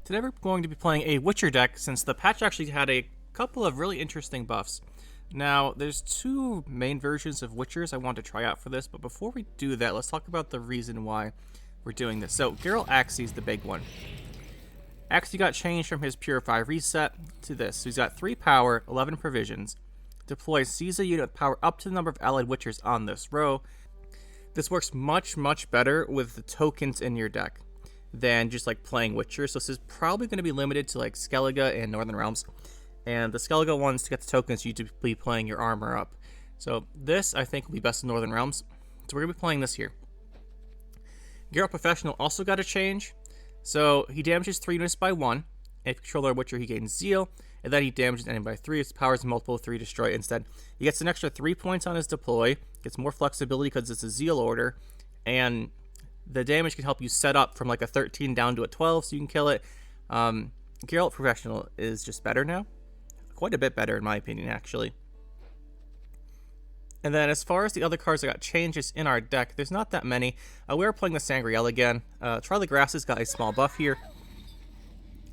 Today we're going to be playing a Witcher deck since the patch actually had a couple of really interesting buffs. Now, there's two main versions of Witchers I want to try out for this, but before we do that, let's talk about the reason why we're doing this. So, Geralt Axii is the big one. Axii got changed from his Purify reset to this. So he's got 3 power, 11 provisions. Deploys seize a unit with power up to the number of allied Witchers on this row. This works much better with the tokens in your deck than just like playing Witcher. So this is probably going to be limited to like Skellige and Northern Realms. And the Skellige ones, to get the tokens, you need to be playing your armor up. So this, I think, will be best in Northern Realms. So we're going to be playing this here. Geralt Professional also got a change. So he damages 3 units by 1. And if you control our Witcher, he gains Zeal. And then he damages enemy by 3. His power is multiple 3 destroy instead. He gets an extra 3 points on his deploy. Gets more flexibility because it's a Zeal order. And the damage can help you set up from like a 13 down to a 12 so you can kill it. Geralt Professional is just better now. Quite a bit better in my opinion, actually. And then as far as the other cards that got changes in our deck, there's not that many. We are playing the Sangreal again. Try the Grasses got a small buff here.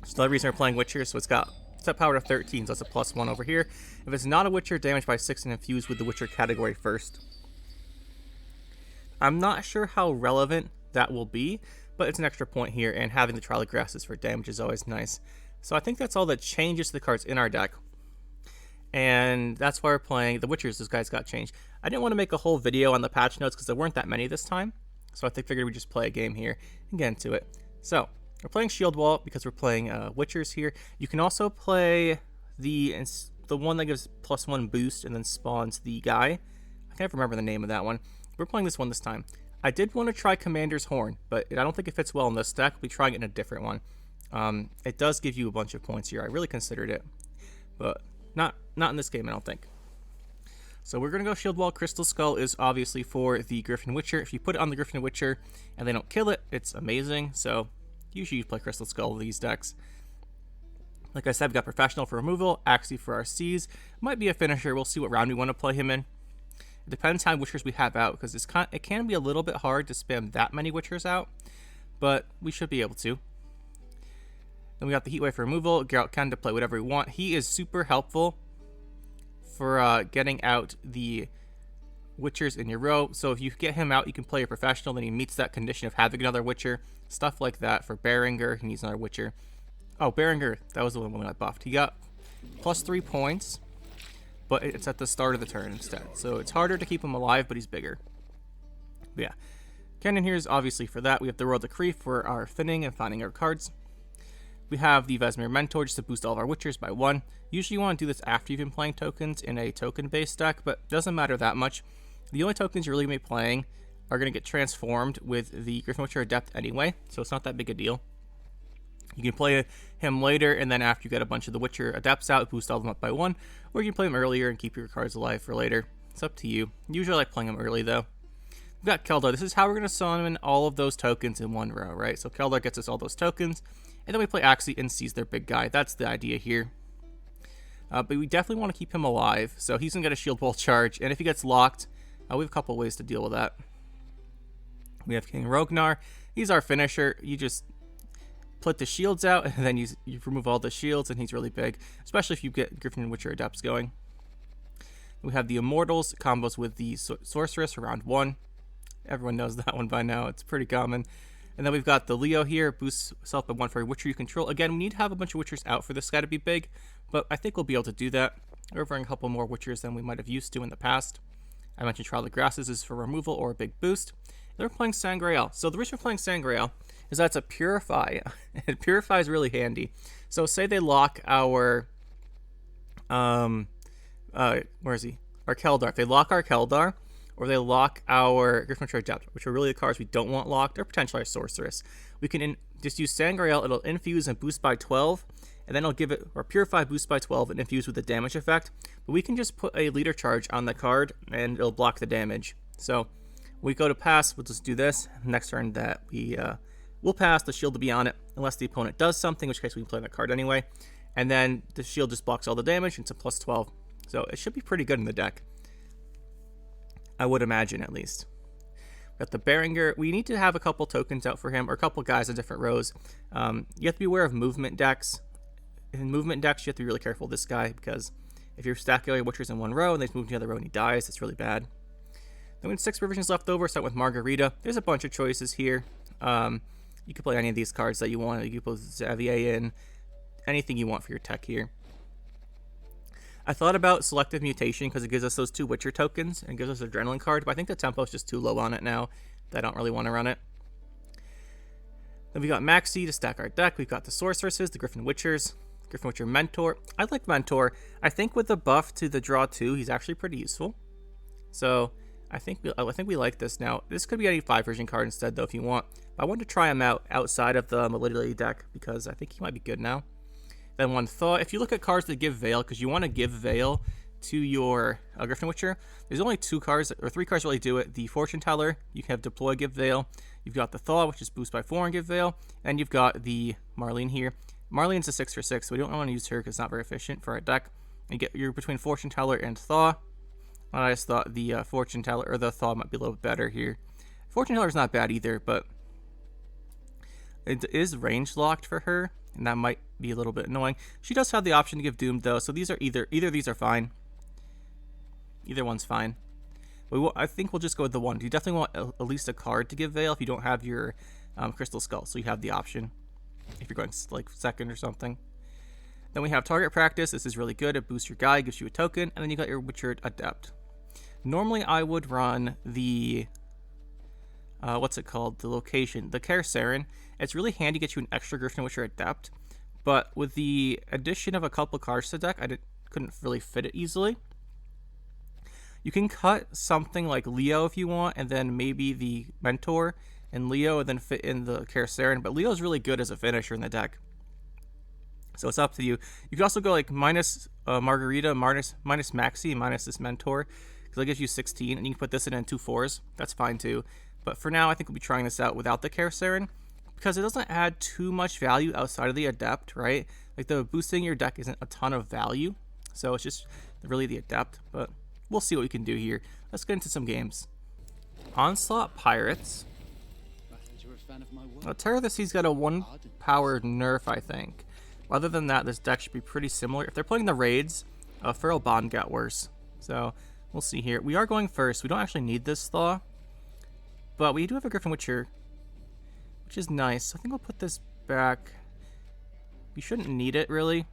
It's another reason we're playing Witcher, so it's got set power to 13, so it's a +1 over here. If it's not a Witcher, damage by 6 and infused with the Witcher category first. I'm not sure how relevant that will be, but it's an extra point here, and having the Trial of Grasses for damage is always nice. So I think that's all the changes to the cards in our deck. And that's why we're playing the Witchers. Those guys got changed. I didn't want to make a whole video on the patch notes because there weren't that many this time. So I figured we'd just play a game here and get into it. So we're playing Shieldwall because we're playing Witchers here. You can also play the one that gives +1 boost and then spawns the guy. I can't remember the name of that one. We're playing this one this time. I did want to try Commander's Horn, but I don't think it fits well in this deck. We'll be trying it in a different one. It does give you a bunch of points here. I really considered it, but not in this game, I don't think. So we're going to go Shieldwall. Crystal Skull is obviously for the Griffin Witcher. If you put it on the Griffin Witcher and they don't kill it, it's amazing. So usually you play Crystal Skull with these decks. Like I said, we've got Professional for removal, Axii for our C's. Might be a finisher. We'll see what round we want to play him in. It depends how many Witchers we have out, because it can be a little bit hard to spam that many Witchers out, but we should be able to. Then we got the Heatwave for removal. Geralt can to play whatever we want. He is super helpful for getting out the Witchers in your row. So if you get him out, you can play a Professional, then he meets that condition of having another Witcher. Stuff like that. For Berengar, he needs another Witcher. Oh, Berengar, that was the one that got buffed. He got +3 points, but it's at the start of the turn instead. So it's harder to keep him alive, but he's bigger. But yeah, Cannon here is obviously for that. We have the Royal Decree for our thinning and finding our cards. We have the Vesemir Mentor just to boost all of our Witchers by 1. Usually you want to do this after you've been playing tokens in a token-based deck, but it doesn't matter that much. The only tokens you're really going to be playing are going to get transformed with the Griffin Witcher Adept anyway, so it's not that big a deal. You can play him later, and then after you get a bunch of the Witcher Adepts out, boost all of them up by 1, or you can play them earlier and keep your cards alive for later. It's up to you. Usually I like playing them early, though. We've got Keldar. This is how we're going to summon all of those tokens in one row, right? So Keldar gets us all those tokens, and then we play Axii and seize their big guy. That's the idea here. But we definitely want to keep him alive, so he's going to get a Shieldwall charge, and if he gets locked, we have a couple ways to deal with that. We have King Rognar. He's our finisher. You just put the shields out, and then you remove all the shields, and he's really big, especially if you get Griffin and Witcher Adepts going. We have the Immortals, combos with the Sorceress for round 1. Everyone knows that one by now. It's pretty common. And then we've got the Leo here, boosts self by 1 for a Witcher you control. Again, we need to have a bunch of Witchers out for this guy to be big, but I think we'll be able to do that. We're running a couple more Witchers than we might have used to in the past. I mentioned Trial of Grasses is for removal or a big boost. They're playing Sangreal. So the reason we're playing Sangreal is that it's a Purify. And Purify is really handy. So say they lock our, where is he? Our Keldar. If they lock our Keldar, or they lock our Griffin Witcher Adept, which are really the cards we don't want locked, or potentially our Sorceress, we can just use Sangreal. It'll infuse and boost by 12, and then it'll give it, or Purify boost by 12 and infuse with the damage effect. But we can just put a leader charge on the card, and it'll block the damage. So we go to pass, we'll just do this. Next turn that we'll pass, the shield will be on it, unless the opponent does something, in which case we can play that card anyway. And then the shield just blocks all the damage, and it's a +12. So it should be pretty good in the deck, I would imagine, at least. Got the Berenger. We need to have a couple tokens out for him, or a couple guys in different rows. You have to be aware of movement decks. In movement decks, you have to be really careful of this guy, because if you're stacking all your Witchers in one row and they move to the other row and he dies, it's really bad. Then we have 6 revisions left over, start with Margarita. There's a bunch of choices here. You can play any of these cards that you want. You can put Xavier in, anything you want for your tech here. I thought about Selective Mutation because it gives us those 2 Witcher tokens and gives us an Adrenaline card, but I think the tempo is just too low on it now that I don't really want to run it. Then we got Maxi to stack our deck. We've got the Sorceresses, the Griffin Witchers, Griffin Witcher Mentor. I like Mentor. I think with the buff to the draw 2, he's actually pretty useful. So I think we like this now. This could be any 5 version card instead though if you want. But I wanted to try him out outside of the Malidity deck because I think he might be good now. Then one thought, if you look at cards that give Veil, because you want to give Veil to your Griffin Witcher, there's only 2 cards, or 3 cards really do it. The Fortune Teller, you can have Deploy, give Veil. You've got the Thaw, which is boost by 4 and give Veil. And you've got the Marlene here. Marlene's a 6 for 6, so we don't want to use her because it's not very efficient for our deck. You're between Fortune Teller and Thaw. I just thought the Fortune Teller, or the Thaw might be a little bit better here. Fortune Teller's not bad either, but it is range locked for her, and that might be a little bit annoying. She does have the option to give Doom though, so these are either of these are fine. Either one's fine. I think we'll just go with the one. You definitely want at least a card to give Veil if you don't have your Crystal Skull, so you have the option if you're going like second or something. Then we have Target Practice. This is really good. It boosts your guy, gives you a token, and then you got your Witcher Adept. Normally I would run the what's it called? The location, the Kaer Seren. It's really handy to get you an extra Griffin Witcher Adept, but with the addition of a couple cards to the deck, I couldn't really fit it easily. You can cut something like Leo if you want, and then maybe the Mentor and Leo, and then fit in the Kaer Seren, but Leo's really good as a finisher in the deck. So it's up to you. You can also go like minus Margarita, minus Maxi, minus this Mentor, because that gives you 16, and you can put this in 2 4s. That's fine too. But for now, I think we'll be trying this out without the Kaer Seren, because it doesn't add too much value outside of the Adept, right? Like the boosting your deck isn't a ton of value, so it's just really the Adept. But we'll see what we can do here. Let's get into some games. Onslaught Pirates. Terror the Sea's got a 1 power nerf, I think. Other than that, this deck should be pretty similar. If they're playing the raids, Feral Bond got worse. So we'll see here. We are going first. We don't actually need this Thaw, but we do have a Griffin Witcher, which is nice. I think we'll put this back. We shouldn't need it, really.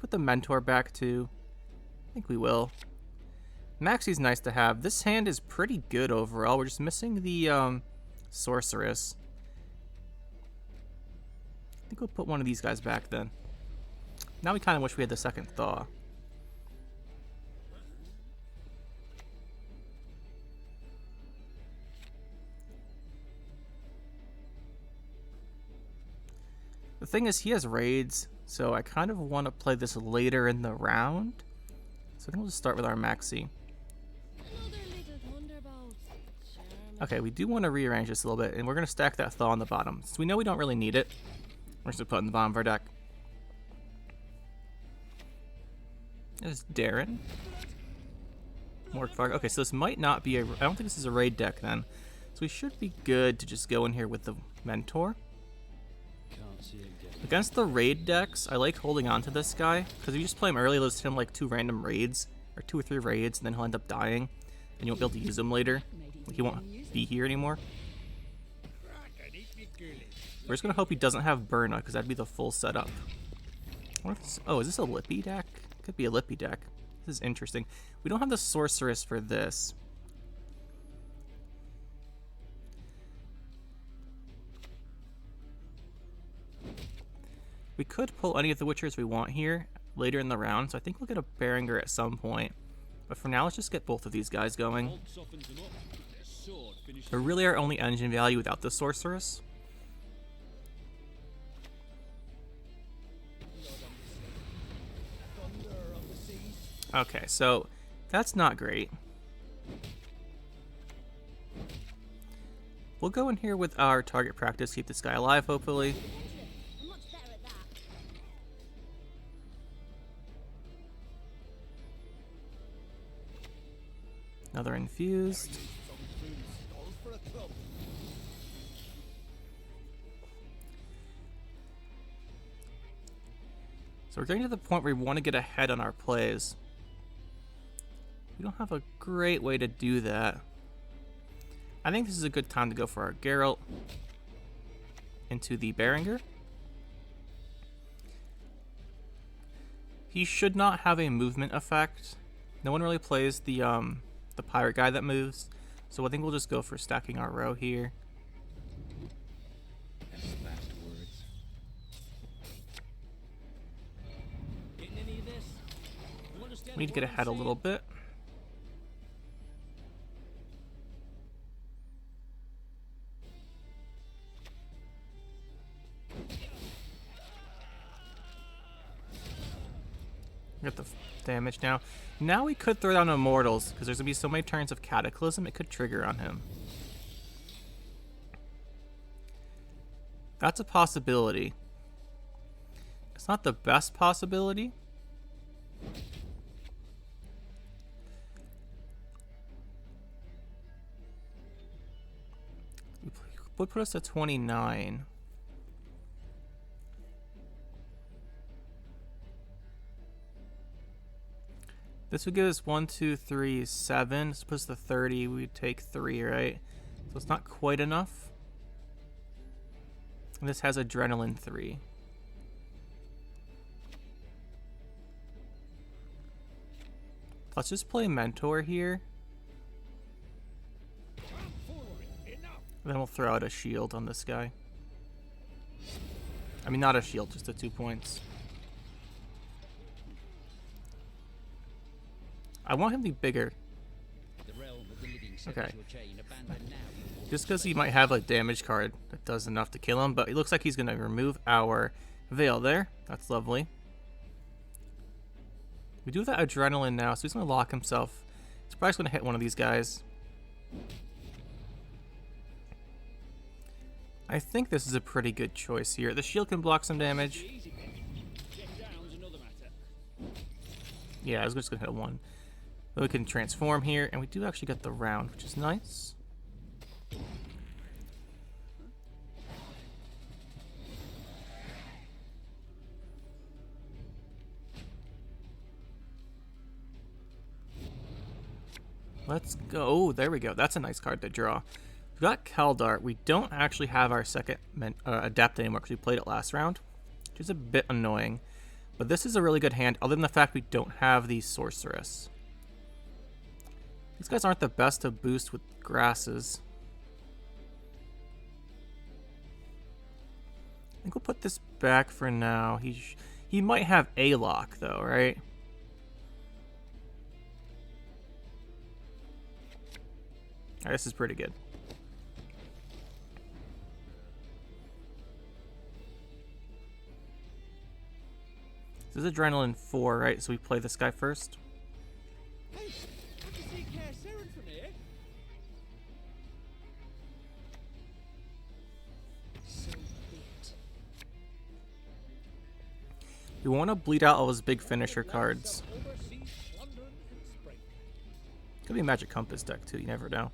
Put the Mentor back, too. I think we will. Maxi's nice to have. This hand is pretty good overall. We're just missing the Sorceress. I think we'll put one of these guys back, then. Now we kind of wish we had the second Thaw. The thing is, he has raids, so I kind of want to play this later in the round. So I think we'll just start with our Maxi. Okay, we do want to rearrange this a little bit, and we're going to stack that Thaw on the bottom. Since we know we don't really need it, we're just going to put it in the bottom of our deck. There's Darren. Morkvarg. Okay, so this might not be a... I don't think this is a raid deck, then. So we should be good to just go in here with the Mentor. Against the raid decks, I like holding on to this guy, because if you just play him early, let's hit him like 2 random raids, or 2 or 3 raids, and then he'll end up dying, and you won't be able to use him later. Like, he won't be here anymore. We're just gonna hope he doesn't have Burna, because that'd be the full setup. Oh, is this a Lippy deck? Could be a Lippy deck. This is interesting. We don't have the Sorceress for this. We could pull any of the Witchers we want here later in the round, so I think we'll get a Berenger at some point. But for now, let's just get both of these guys going. They're really our only engine value without the Sorceress. Okay, so that's not great. We'll go in here with our Target Practice, keep this guy alive, hopefully. Another Infused. So we're getting to the point where we want to get ahead on our plays. We don't have a great way to do that. I think this is a good time to go for our Geralt into the Berenger. He should not have a movement effect. No one really plays the pirate guy that moves, so I think we'll just go for stacking our row here. We need to get ahead a little bit. Get the damage now. Now we could throw down Immortals, because there's going to be so many turns of Cataclysm, it could trigger on him. That's a possibility. It's not the best possibility. Would put us at 29. This would give us 1, 2, 3, 7. This puts us to 30. We'd take 3, right? So it's not quite enough. And this has Adrenaline 3. Let's just play Mentor here. And then we'll throw out a shield on this guy. I mean, not a shield, just the 2 points. I want him to be bigger. Okay. Just because he might have a damage card that does enough to kill him, but it looks like he's going to remove our Veil there. That's lovely. We do have that Adrenaline now, so he's going to lock himself. He's probably going to hit one of these guys. I think this is a pretty good choice here. The shield can block some damage. Yeah, I was just going to hit one. Then we can transform here, and we do actually get the round, which is nice. Let's go. Oh, there we go. That's a nice card to draw. We've got Kaldar. We don't actually have our second Adept anymore because we played it last round, which is a bit annoying. But this is a really good hand, other than the fact we don't have the Sorceress. These guys aren't the best to boost with grasses. I think we'll put this back for now. He might have a lock though, right? Alright, this is pretty good. This is Adrenaline 4, right? So we play this guy first. Hey, you want to bleed out all those big finisher cards. Could be a Magic Compass deck too, you never know.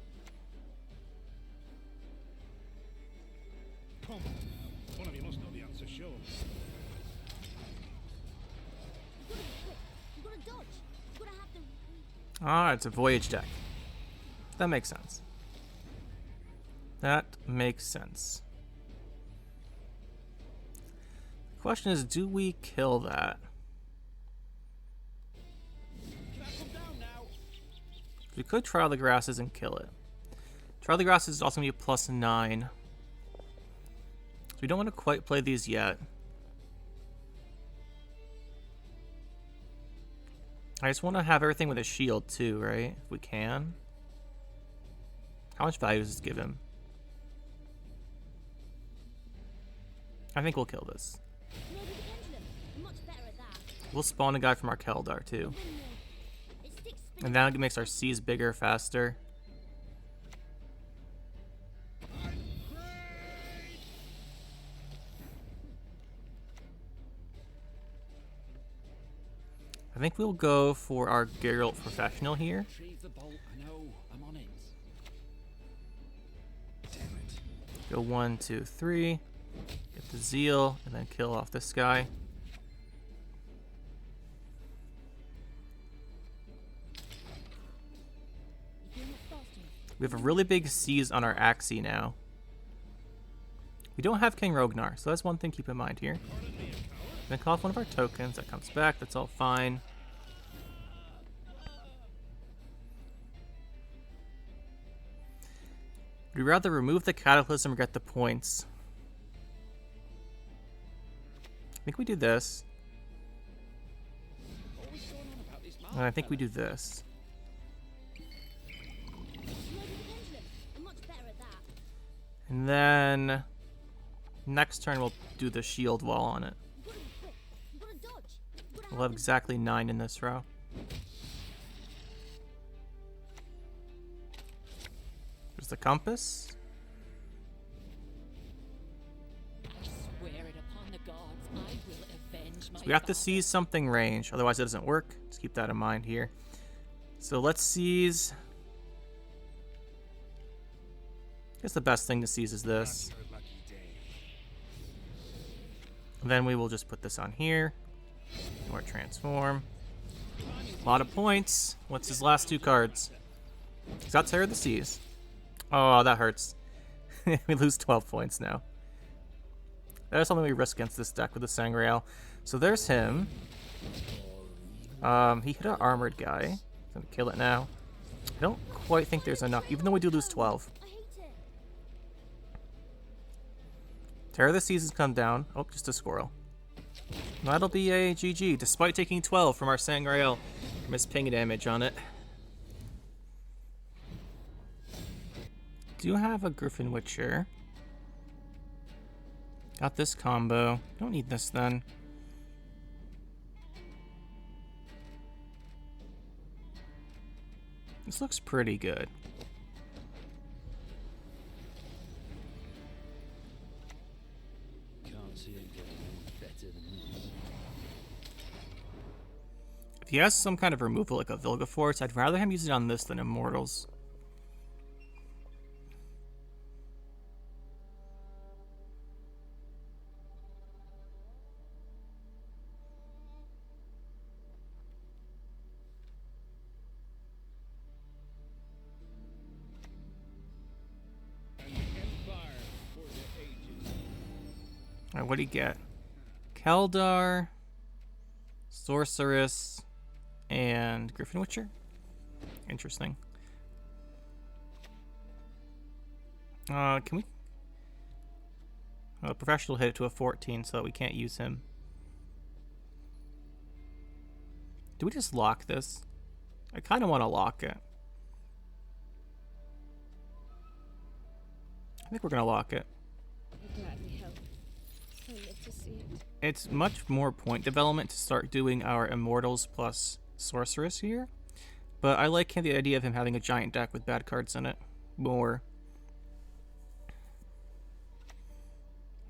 One of you must know the answer, sure. Ah, it's a Voyage deck. That makes sense. That makes sense. The question is, do we kill that? We could Trial the Grasses and kill it. Trial the Grasses is also going to be a +9. So we don't want to quite play these yet. I just want to have everything with a shield too, right? If we can. How much value does this give him? I think we'll kill this. We'll spawn a guy from our Kaldar too. And that makes our C's bigger, faster. I think we'll go for our Geralt Professional here. Go 1, 2, 3. Get the Zeal, and then kill off this guy. We have a really big seize on our Axie now. We don't have King Rognar, so that's one thing to keep in mind here. Then call off one of our tokens. That comes back. That's all fine. Would we rather remove the Cataclysm or get the points? I think we do this. And I think we do this. And then next turn we'll do the shield wall on it. We'll have exactly 9 in this row. There's the compass. So we have to seize something range, otherwise it doesn't work. Just keep that in mind here. So let's seize. I guess the best thing to seize is this. And then we will just put this on here. Or transform. A lot of points. What's his last 2 cards? He's got Terror of the Seas. Oh, that hurts. We lose 12 points now. That is something we risk against this deck with the Sangreal. So there's him. He hit an armored guy. Gonna kill it now. I don't quite think there's enough, even though we do lose 12. Terror of the Seas has come down. Oh, just a squirrel. That'll be a GG, despite taking 12 from our Sangreal. Missed ping damage on it. Do have a Griffin Witcher. Got this combo. Don't need this then. This looks pretty good. If he has some kind of removal like a Vilgeforce, I'd rather him use it on this than Immortals. Alright, what do you get? Keldar, Sorceress, and Griffin Witcher? Interesting. Can we? Professional hit it to a 14, so we can't use him. Do we just lock this? I kind of want to lock it. I think we're going to lock it. It's much more point development to start doing our Immortals plus Sorceress here. But I like the idea of him having a giant deck with bad cards in it more.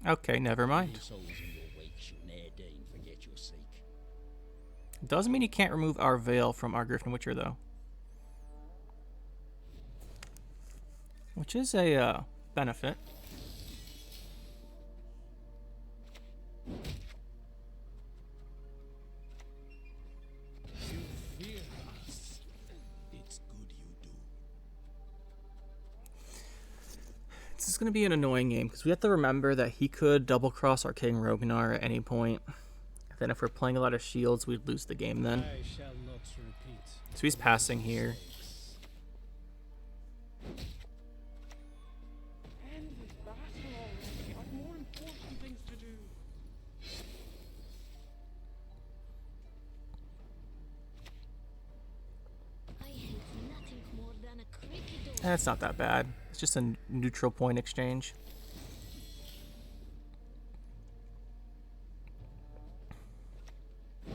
Okay, never mind. Doesn't mean you can't remove our Veil from our Griffin Witcher, though. Which is a benefit. This is going to be an annoying game because we have to remember that he could double cross our King Rognar at any point. Then if we're playing a lot of shields, we'd lose the game then. So he's passing here. It's not that bad. It's just a neutral point exchange. Do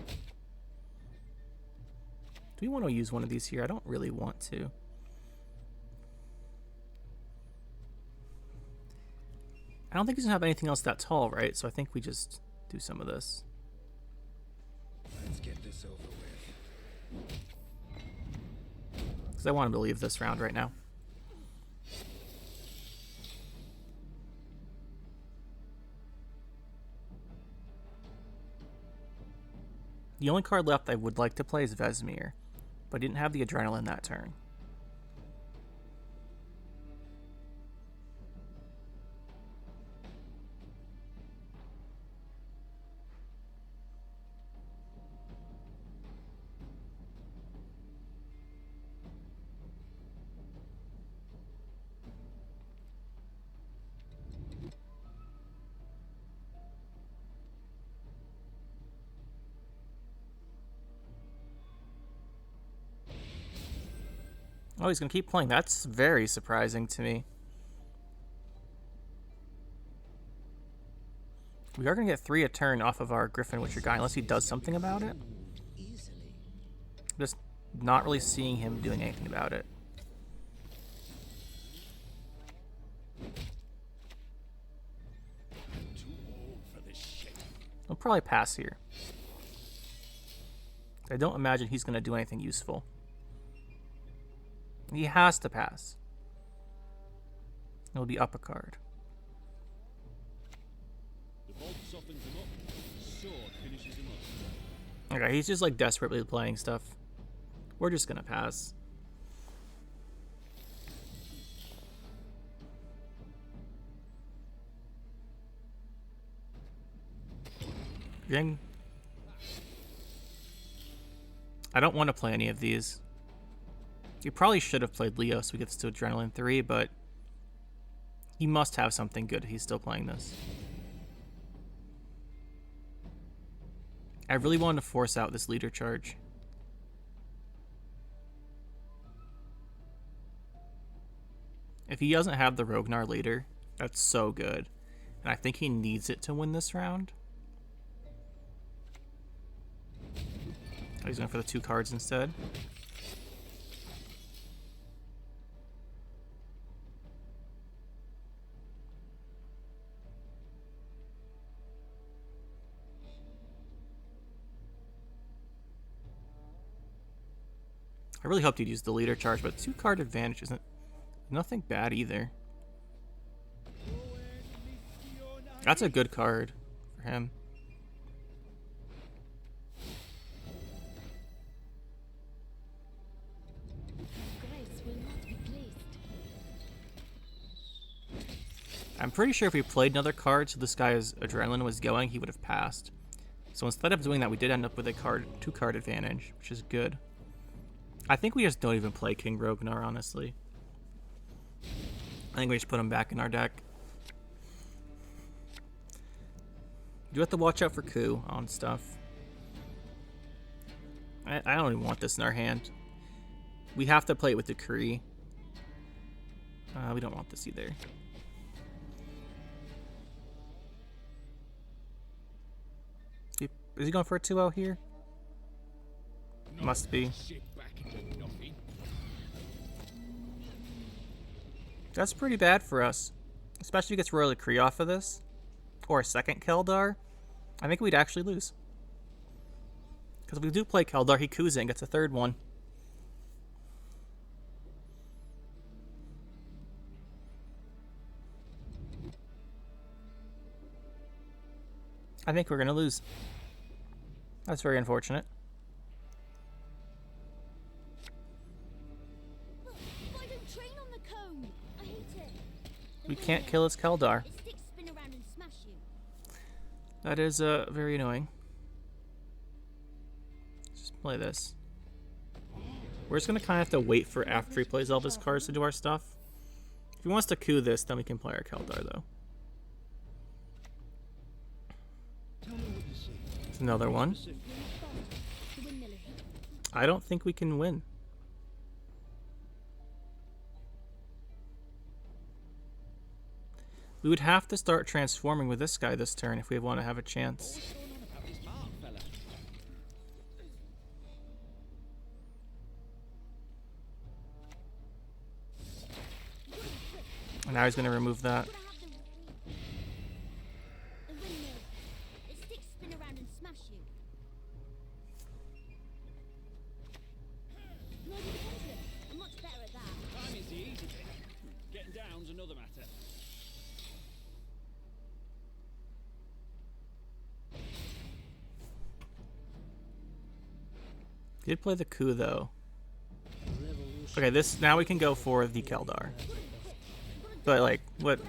we want to use one of these here? I don't really want to. I don't think he's going to have anything else that tall, right? So I think we just do some of this. Let's get this over with. Because I want him to leave this round right now. The only card left I would like to play is Vesemir, but I didn't have the adrenaline that turn. Oh, he's going to keep playing. That's very surprising to me. We are going to get 3 a turn off of our Griffin Witcher guy, unless he does something about it. Just not really seeing him doing anything about it. I'll probably pass here. I don't imagine he's going to do anything useful. He has to pass. It'll be up a card. Okay, he's just like desperately playing stuff. We're just gonna pass. Dang. I don't want to play any of these. You probably should have played Leo so he gets to Adrenaline 3, but he must have something good if he's still playing this. I really wanted to force out this leader charge. If he doesn't have the Rognar leader, that's so good. And I think he needs it to win this round. Oh, he's going for the 2 cards instead. I really hoped he'd use the leader charge, but 2 card advantage isn't nothing bad either. That's a good card for him. I'm pretty sure if we played another card so this guy's adrenaline was going, he would have passed. So instead of doing that, we did end up with a 2 card advantage, which is good. I think we just don't even play King Rognar, honestly. I think we just put him back in our deck. You have to watch out for coup on stuff. I don't even want this in our hand. We have to play it with Decree. We don't want this either. Is he going for a 2-0 here? Must be. That's pretty bad for us. Especially if he gets Royal Decree off of this. Or a second Keldar. I think we'd actually lose. Because if we do play Keldar, he coups it and gets a 3rd one. I think we're going to lose. That's very unfortunate. We can't kill his Keldar. That is very annoying. Just play this. We're just going to kind of have to wait for after he plays all of his cards to do our stuff. If he wants to coup this, then we can play our Keldar, though. It's another one. I don't think we can win. We would have to start transforming with this guy this turn if we want to have a chance. And now he's going to remove that. Did play the coup though. Okay, this now we can go for the Keldar. But like, what?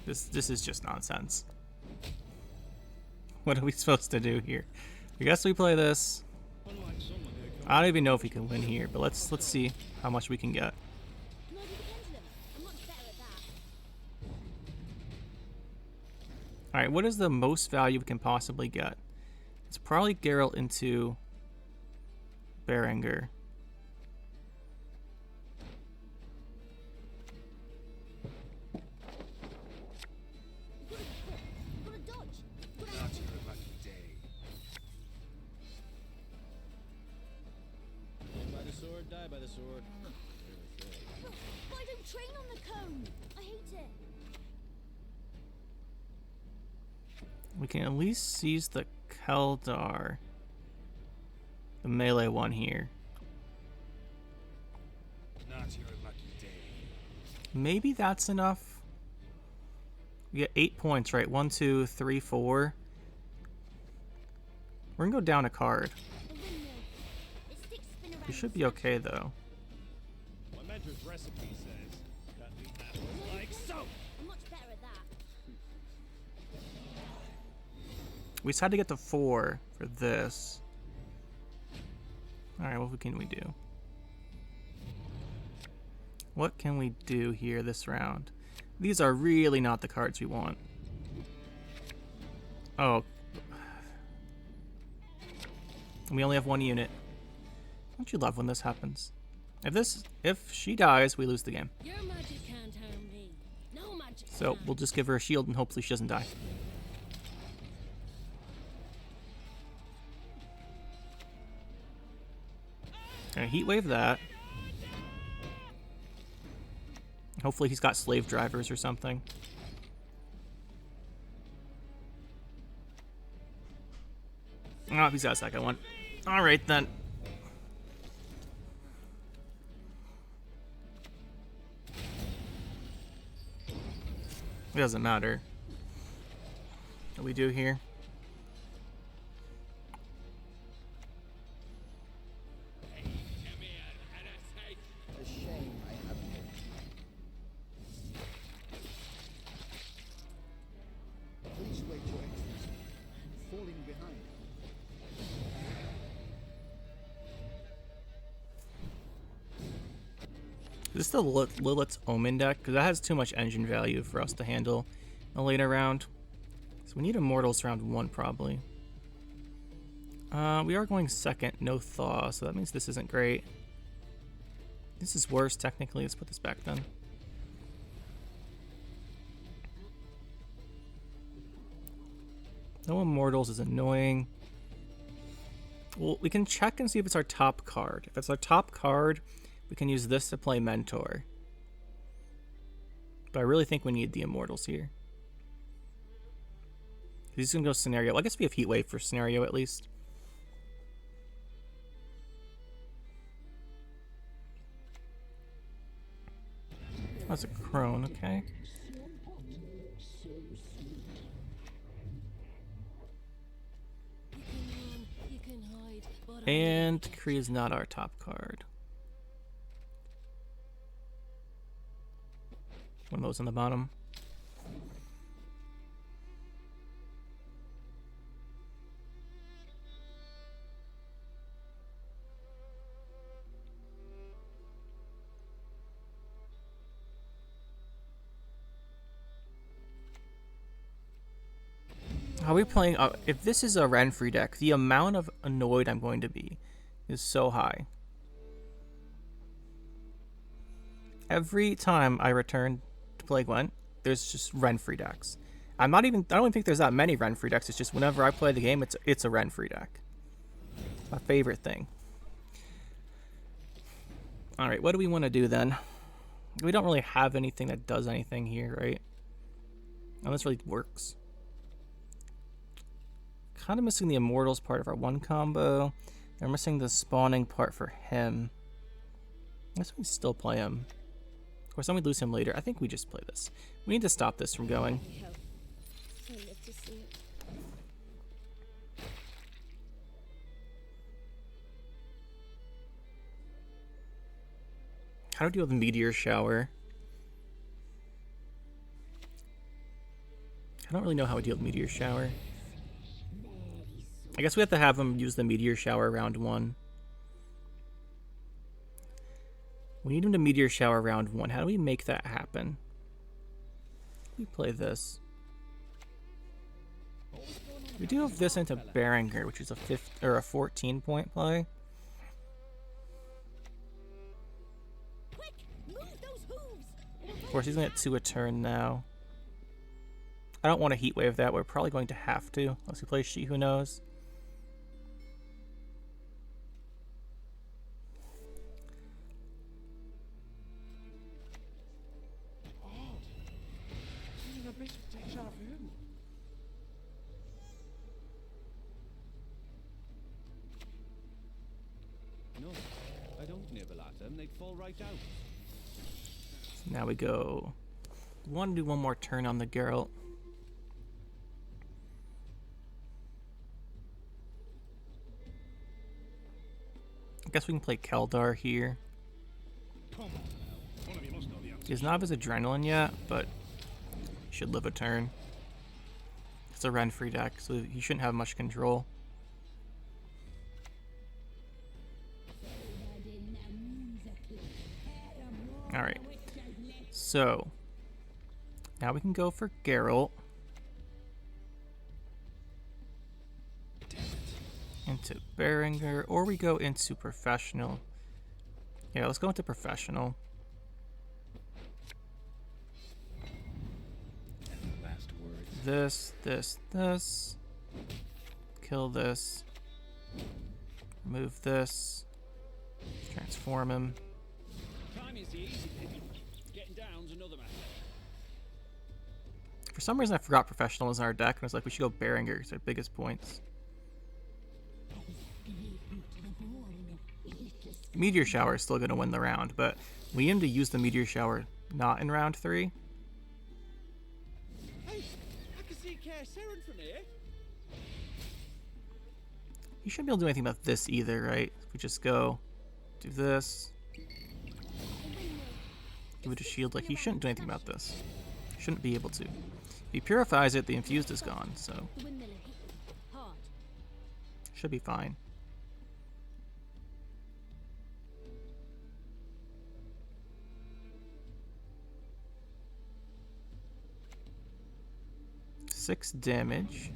This is just nonsense. What are we supposed to do here? I guess we play this. I don't even know if we can win here, but let's see how much we can get. All right, what is the most value we can possibly get? It's probably Geralt into Berenger. Die by the sword. Why don't train on the cone? I hate it. We can at least seize the Keldar. The melee one here. Not your lucky day. Maybe that's enough. We get 8 points, right? 1, 2, 3, 4. We're gonna go down a card. We should be okay though. My mentor's recipe says cut the apples like so. I'm much better at that. We just had to get to 4 for this. Alright, what can we do? What can we do here this round? These are really not the cards we want. Oh. We only have 1 unit. Don't you love when this happens? If she dies, we lose the game. Your magic can't harm me. No magic. So we'll just give her a shield and hopefully she doesn't die. Okay, heat wave that. Hopefully he's got slave drivers or something. Oh, he's got a second one. Alright then. It doesn't matter. What we do here. A shame I have no. Please wait, Your Excellency. I'm falling behind. Is this the Lilith's Omen deck? Because that has too much engine value for us to handle in a later round. So we need Immortals round 1 probably. We are going second, no Thaw, so that means this isn't great. This is worse technically. Let's put this back then. No Immortals is annoying. Well, we can check and see if it's our top card. If it's our top card, we can use this to play Mentor. But I really think we need the Immortals here. He's going to go Scenario. Well, I guess we have Heat Wave for Scenario at least. That's a Crone, okay. You can hide, but And Kree is not our top card. One of those on the bottom. Are we playing? If this is a Renfri deck, the amount of annoyed I'm going to be is so high. Every time I return to play Gwent, there's just Renfri decks. I don't even think there's that many Renfri decks. It's just whenever I play the game, it's a Renfri deck. My favorite thing. All right, what do we want to do then? We don't really have anything that does anything here, right? And this really works. Kind of missing the Immortals part of our 1 combo. They're missing the spawning part for him. I guess we still play him. Of course, then we lose him later. I think we just play this. We need to stop this from going. I live to see it. How to deal with meteor shower? I don't really know how to deal with meteor shower. I guess we have to have him use the meteor shower round 1. We need him to meteor shower round 1. How do we make that happen? We play this. We do have this into Berenger, which is a 14-point play. Quick, move those hooves. Of course, he's gonna get 2 a turn now. I don't want to heat wave that. We're probably going to have to, unless we play She Who Knows. No, I don't nibble at them. They'd fall right out. So now we go. We want to do one more turn on the Geralt. I guess we can play Keldar here. Come on now. One of you must know the answer. He does not have his adrenaline yet, but he should live a turn. It's a Renfri deck, so he shouldn't have much control. Alright. So, now we can go for Geralt. Into Berenger, or we go into Professional. Yeah, let's go into Professional. Last word. This. Kill this. Remove this. Transform him. Time is the easy thing. Getting down's another matter. For some reason, I forgot Professional was in our deck, and I was like, we should go Berenger, because they're biggest points. Meteor Shower is still going to win the round, but we aim to use the Meteor Shower not in round 3. Hey, I can see Care Saren from here. He shouldn't be able to do anything about this either, right? If we just go do this. Give it a shield. Like, he shouldn't do anything about this. Shouldn't be able to. If he purifies it, the infused is gone, so The windmiller hit hard. should be fine. Six damage.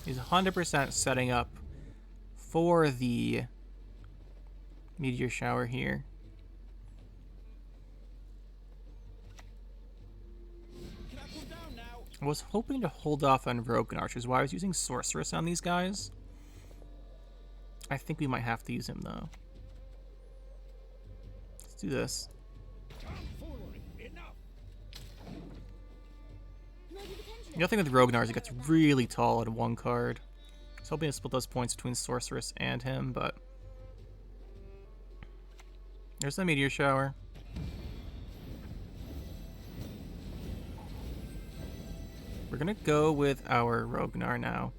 He's 100% setting up for the Meteor Shower here. Can I come down now? I was hoping to hold off on Rogan, which is why I was using Sorceress on these guys. I think we might have to use him though. Let's do this. Come forward. Enough. Maybe the pendulum. The other thing with Rognar is he gets really tall at one card. I was hoping to split those points between Sorceress and him, but there's the Meteor Shower. We're gonna go with our Rognar now.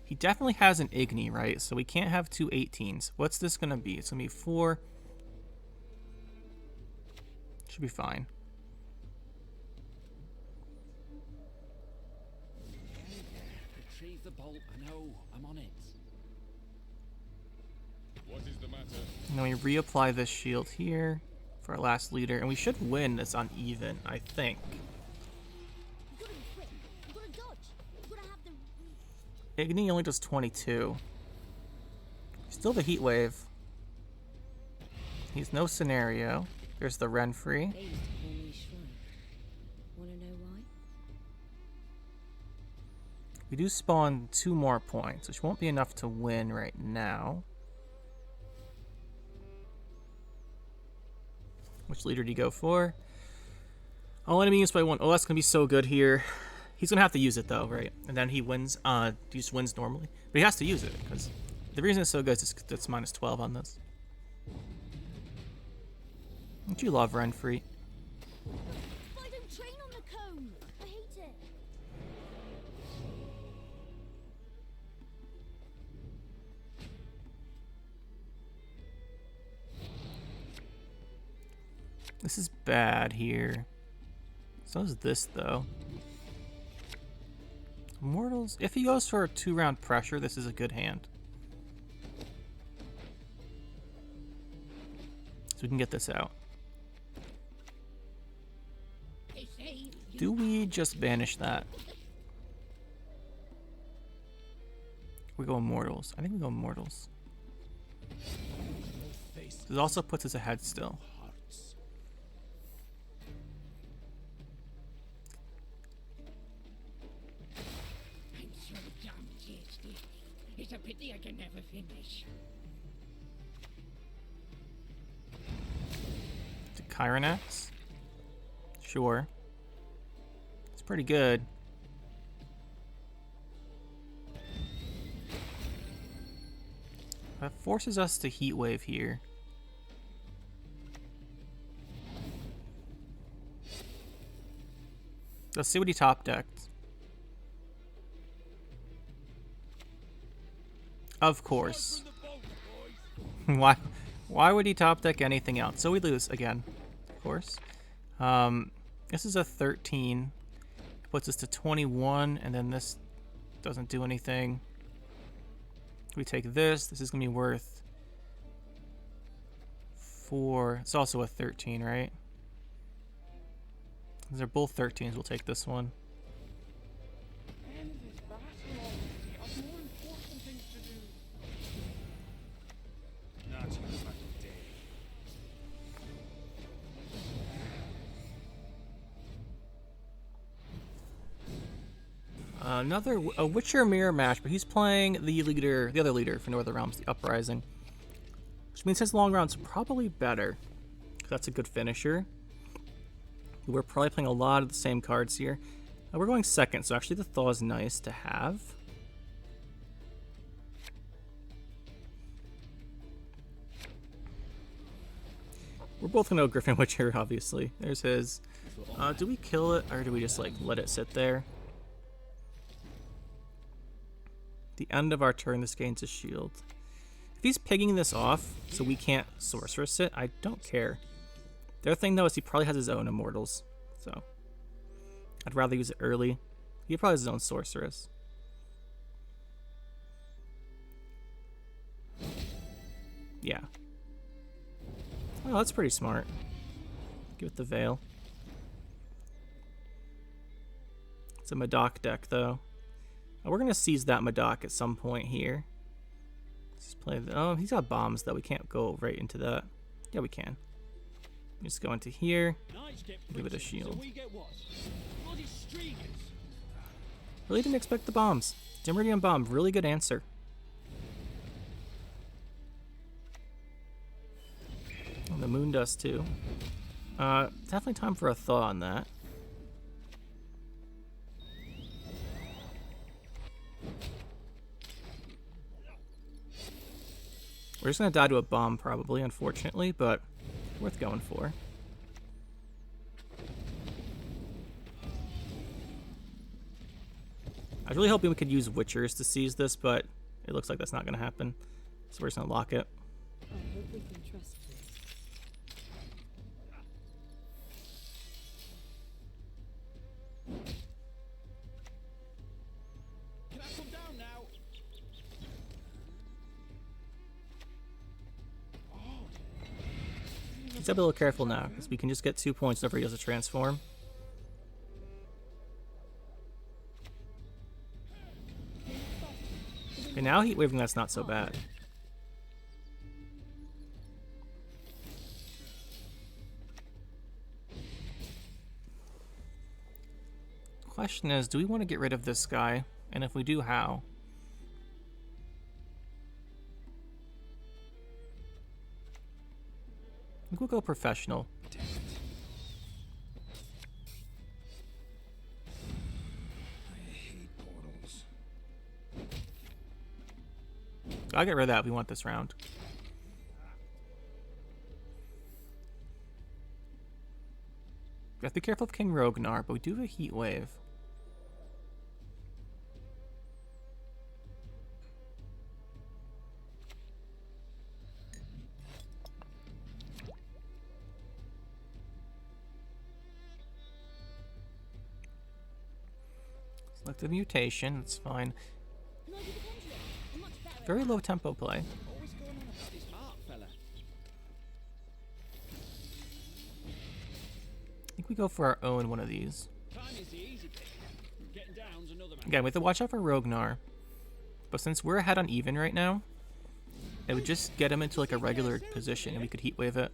He definitely has an Igni, right? So we can't have two 18s. What's this gonna be? It's gonna be 4. Should be fine. Retrieve the bolt. I know. I'm on it. What is the matter? And then we reapply this shield here for our last leader, and we should win this on even, I think. You've got to be quick. You've got to dodge. You've got to have the. Igni only does 22. Still the Heat Wave. He's no scenario. There's the Renfri. They used to call me Shrike. Wanna know why? We do spawn 2 more points, which won't be enough to win right now. Which leader do you go for? All enemy used by 1. Oh, that's gonna be so good here. He's gonna have to use it though, right? And then he wins. He just wins normally, but he has to use it because the reason it's so good is just 'cause it's minus 12 on this. Don't you love Renfri? I don't train on the cone. I hate it. This is bad here. So is this, though. Immortals. If he goes for a 2-round pressure, this is a good hand. So we can get this out. Do we just banish that? We go Immortals. I think we go Immortals. This also puts us ahead still. I'm so damn tasty. It's a pity I can never finish. The Chiron Axe? Sure. It's pretty good. That forces us to Heat Wave here. Let's see what he top decked. Of course. Why would he top deck anything else? So we lose again, of course. This is a 13. Puts us to 21, and then this doesn't do anything. We take this. This is going to be worth 4. It's also a 13, right? These are both 13s. We'll take this one. Not another day. A Witcher mirror match, but he's playing the other leader for Northern Realms, the Uprising, which means his long round's probably better. That's a good finisher. We're probably playing a lot of the same cards here. We're going second, so actually the Thaw is nice to have. We're both gonna go Griffin Witcher, obviously. There's his. Do we kill it, or do we just like let it sit there? The end of our turn, this gains a shield. If he's pigging this off, so we can't sorceress it, I don't care. The other thing, though, is he probably has his own Immortals, so I'd rather use it early. He probably has his own Sorceress. Yeah. Well, that's pretty smart. Give it the Veil. It's a Madoc deck, though. We're going to seize that Madoc at some point here. Let's play the... Oh, he's got bombs, though. We can't go right into that. Yeah, we can. Just go into here. Give it a shield. Really didn't expect the bombs. Dimeridium Bomb, really good answer. And the Moon Dust, too. Definitely time for a Thaw on that. We're just going to die to a bomb, probably, unfortunately, but worth going for. I was really hoping we could use Witchers to seize this, but it looks like that's not going to happen. So we're just going to lock it. I hope we can trust this. Can I come down now? Just gotta be a little careful now, because we can just get 2 points whenever he does a transform. Okay, now Heat Waving, that's not so bad. Question is, do we want to get rid of this guy? And if we do, how? I think we'll go professional. I hate portals. I'll get rid of that if we want this round. We have to be careful of King Rognar, but we do have a Heat Wave. Selective mutation, that's fine. Can I do the pendulum? I'm much better at Very that. low tempo play. Always going on about this art fella. I think we go for our own one of these. Time is the easy bit. Getting down's another matter. Again, we have to watch out for Rognar. But since we're ahead on even right now, it would just get him into like a regular position and we could heat wave it.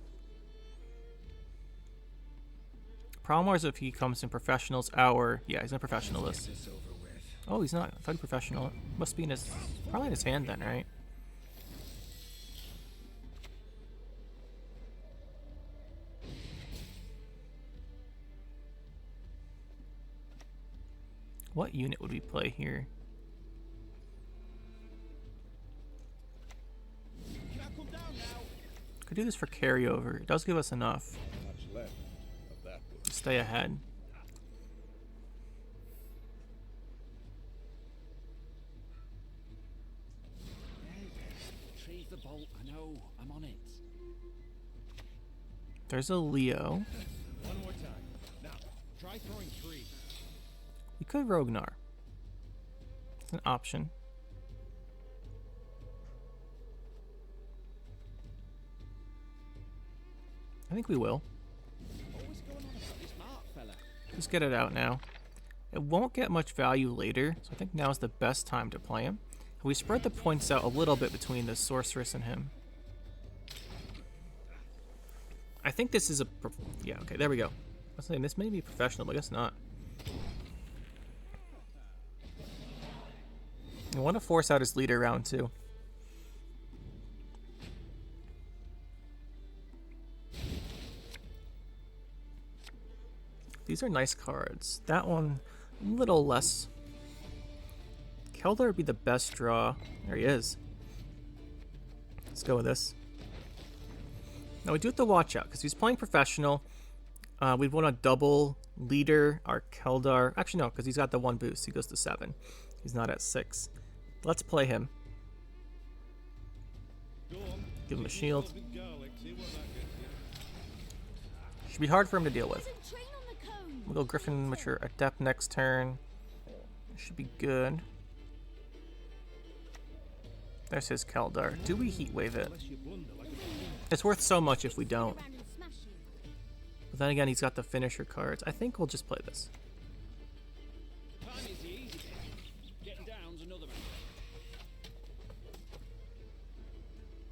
Problem is if he comes in professionals, yeah, he's in professional list. Oh, he's not. I thought he professional. Must be in his, probably in his hand then, right? What unit would we play here? Can I come down now? Could do this for carryover. It does give us enough Much left of that book. to stay ahead. Retrieve the bolt. I know. I'm on it. There's a Leo. One more time. Now, try throwing 3. We could Rognar. It's an option. I think we will. Always going on about this art fella. Just get it out now. It won't get much value later, so I think now is the best time to play him. We spread the points out a little bit between the sorceress and him. I think this is a... Yeah, okay, there we go. I was saying this may be professional, but I guess not. I want to force out his leader round 2. These are nice cards. That one, a little less. Keldar would be the best draw. There he is. Let's go with this. Now we do have to watch out because he's playing professional. We'd want to double leader our Keldar. Actually, no, because he's got the 1 boost. He goes to 7. He's not at 6. Let's play him. Go on. Give him a shield. Garlic, see what that gets you. Should be hard for him to deal with. There's a train on the cone. We'll go Griffin Mature Adept next turn. Should be good. There's his Keldar. Do we heat wave it? Unless you blunder like a It's worth so much if we don't. Around and smash you. But then again, he's got the finisher cards. I think we'll just play this. time is the easy bit. Getting down's another matter.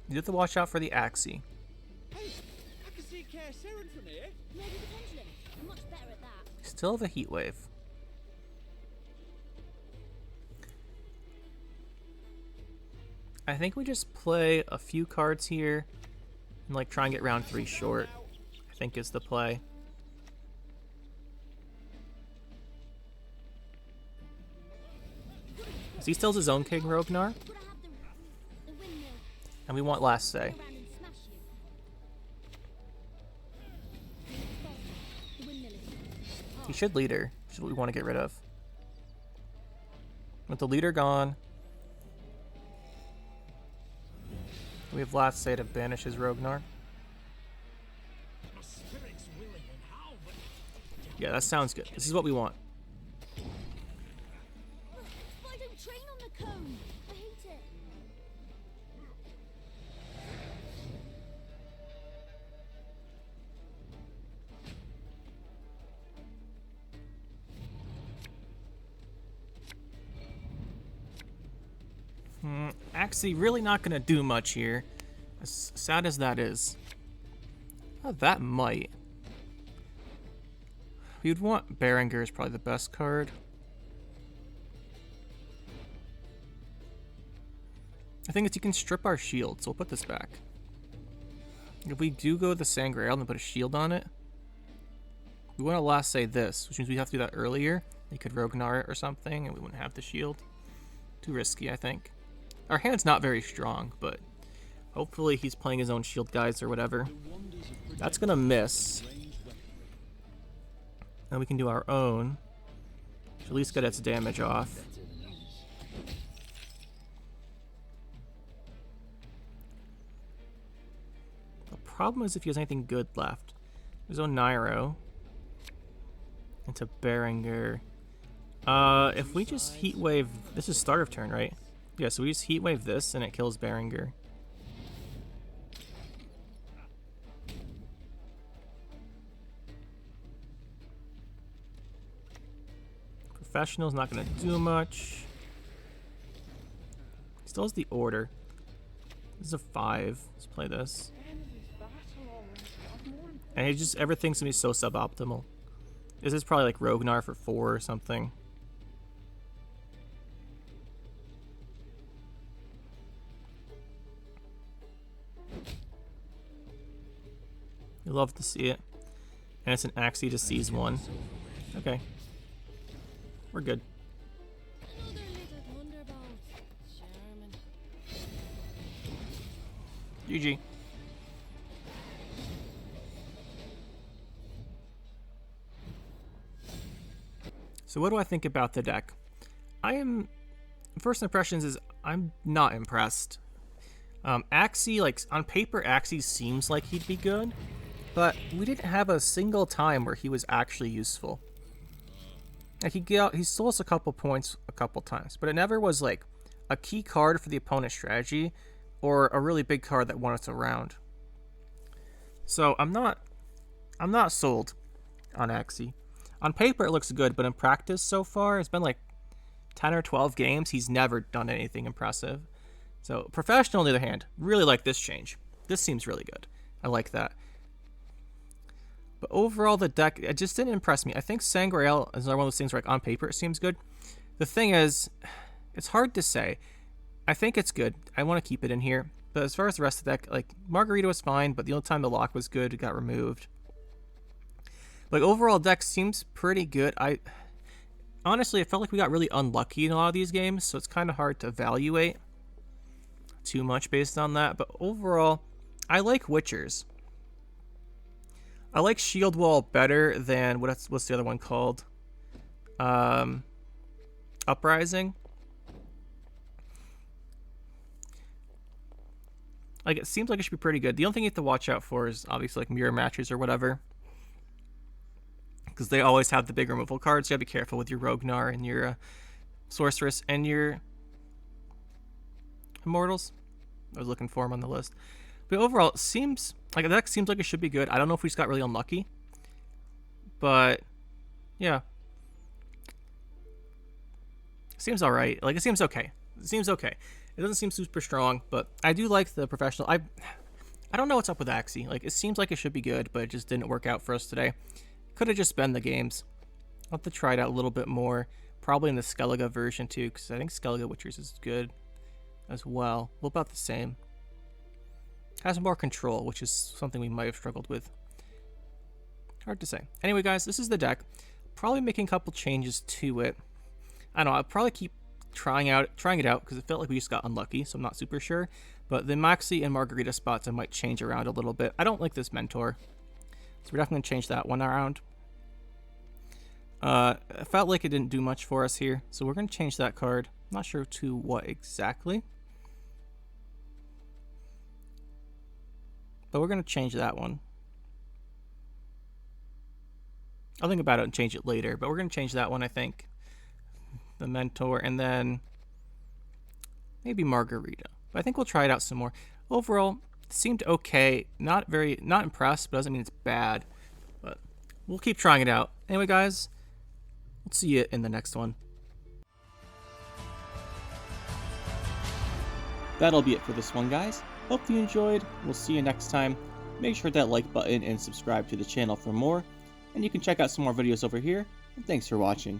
You have to watch out for the Axie. Hey, I can see Care Saren from here. Can I do the pendulum? I'm much better at that. Still have a heat wave. I think we just play a few cards here and like try and get round 3 short. I think is the play. He still has his own King Rognar, Gotta have the windmill. and we want last say. Around and smash you. The windmill is He should leader, which is what we want to get rid of. With the leader gone, we have last say to banish his Rognar. Yeah, that sounds good. This is what we want. But I don't train on the cone. I hate it. Actually, really not going to do much here. As sad as that is. That might. You'd want Berenger is probably the best card. The thing is, you can strip our shield, so we'll put this back. If we do go the Sangreal and put a shield on it, we want to last say this, which means we have to do that earlier. They could Rognar it or something, and we wouldn't have the shield. Too risky, I think. Our hand's not very strong, but hopefully he's playing his own shield guys or whatever. That's gonna miss. And we can do our own. To at least get its damage off. The problem is if he has anything good left. There's Oniro. Into Berenger. If we just heat wave, this is start of turn, right? Yeah, so we just heat wave this and it kills Berenger. Professional's not gonna do much. Still has the order. This is a 5. Let's play this. And it just everything's gonna be so suboptimal. This is probably like Rognar for 4 or something. You love to see it. And it's an Axie to seize 1. Okay. We're good. Another little thunderbolt. Charmin. GG. So what do I think about the deck? First impressions is I'm not impressed. Axie, like on paper, Axie seems like he'd be good, but we didn't have a single time where he was actually useful. Like he stole us a couple points a couple times, but it never was like a key card for the opponent's strategy or a really big card that won us around. So I'm not sold on Axie. On paper it looks good, but in practice so far, it's been like 10 or 12 games, he's never done anything impressive. So professional, on the other hand, really like this change. This seems really good. I like that. But overall, the deck, it just didn't impress me. I think Sangreal is another one of those things where, like, on paper, it seems good. The thing is, it's hard to say. I think it's good. I want to keep it in here. But as far as the rest of the deck, like, Margarita was fine, but the only time the lock was good, it got removed. Like, overall, deck seems pretty good. Honestly, I felt like we got really unlucky in a lot of these games, so it's kind of hard to evaluate too much based on that. But overall, I like Witchers. I like Shieldwall better than what's the other one called? Uprising. Like, it seems like it should be pretty good. The only thing you have to watch out for is obviously like mirror matches or whatever, because they always have the big removal cards. You gotta be careful with your Rognar and your Sorceress and your Immortals. I was looking for them on the list. But overall, it seems like the deck seems like it should be good. I don't know if we just got really unlucky, but yeah, it seems all right. Like, it seems okay. It seems okay. It doesn't seem super strong, but I do like the professional. I don't know what's up with Axie. Like, it seems like it should be good, but it just didn't work out for us today. Could have just been the games. I'll have to try it out a little bit more, probably in the Skellige version too, because I think Skellige Witchers is good as well. Well, about the same. Has more control, which is something we might have struggled with. Hard to say. Anyway, guys, this is the deck. Probably making a couple changes to it. I don't know. I'll probably keep trying it out because it felt like we just got unlucky, so I'm not super sure. But the Maxi and Margarita spots I might change around a little bit. I don't like this Mentor, so we're definitely going to change that one around. It felt like it didn't do much for us here, so we're going to change that card. Not sure to what exactly, but we're going to change that one. I'll think about it and change it later, but we're going to change that one, I think. The Mentor, and then maybe Margarita. But I think we'll try it out some more. Overall, it seemed okay. Not impressed, but doesn't mean it's bad. But we'll keep trying it out. Anyway, guys, we'll see you in the next one. That'll be it for this one, guys. Hope you enjoyed. We'll see you next time. Make sure to hit that like button and subscribe to the channel for more. And you can check out some more videos over here. And thanks for watching.